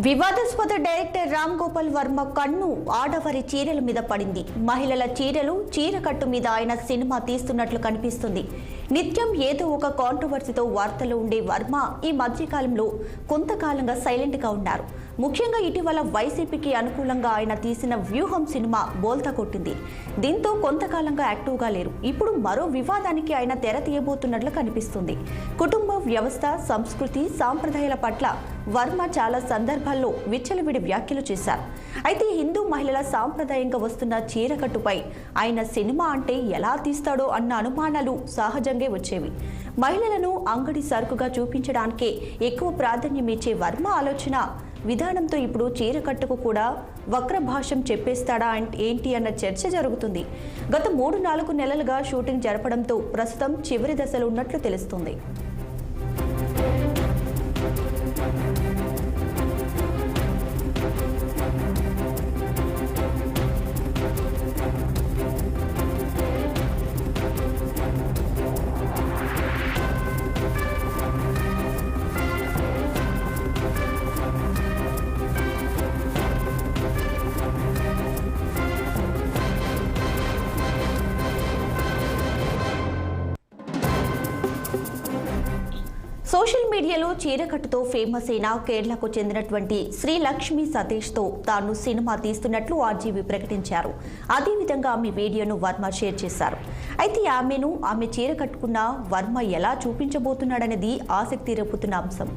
వివాదాస్పద డైరెక్టర్ రామ్ గోపాల్ వర్మ కన్ను ఆడవారి చీరల మీద పడింది. మహిళల చీరలు, చీరకట్టు మీద ఆయన సినిమా తీస్తున్నట్లు కనిపిస్తుంది. నిత్యం ఏదో ఒక కాంట్రవర్సీతో వార్తలు ఉండే వర్మ ఈ మధ్యకాలంలో కొంతకాలంగా సైలెంట్ గా ఉన్నారు. ముఖ్యంగా ఇటీవల వైసీపీకి అనుకూలంగా ఆయన తీసిన వ్యూహం సినిమా బోల్తా కొట్టింది. దీంతో కొంతకాలంగా యాక్టివ్గా లేరు. ఇప్పుడు మరో వివాదానికి ఆయన తెర తీయబోతున్నట్లు కనిపిస్తుంది. కుటుంబ వ్యవస్థ, సంస్కృతి, సాంప్రదాయాల పట్ల వర్మ చాలా సందర్భాల్లో విచ్చలవిడి వ్యాఖ్యలు చేశారు. అయితే హిందూ మహిళల సాంప్రదాయంగా వస్తున్న చీరకట్టుపై ఆయన సినిమా అంటే ఎలా తీస్తాడో అన్న అనుమానాలు సహజంగా వచ్చేవి. మహిళలను అంగడి సరుకుగా చూపించడానికే ఎక్కువ ప్రాధాన్యం ఇచ్చే వర్మ ఆలోచన విధానంతో ఇప్పుడు చీరకట్టుకు కూడా వక్రభాష్యం చెప్పేస్తాడా ఏంటి అన్న చర్చ జరుగుతుంది. గత 3-4 నెలలుగా షూటింగ్ జరపడంతో ప్రస్తుతం చివరి దశలో ఉన్నట్లు తెలుస్తుంది. సోషల్ మీడియాలో చీరకట్టుతో ఫేమస్ అయిన కేరళకు చెందినటువంటి శ్రీలక్ష్మి సతీష్తో తాను సినిమా తీస్తున్నట్లు ఆర్జీవీ ప్రకటించారు. అదేవిధంగా ఆమె వీడియోను వర్మ షేర్ చేశారు. అయితే ఆమె చీర కట్టుకున్న వర్మ ఎలా చూపించబోతున్నాడనేది ఆసక్తి రేపుతున్న అంశం.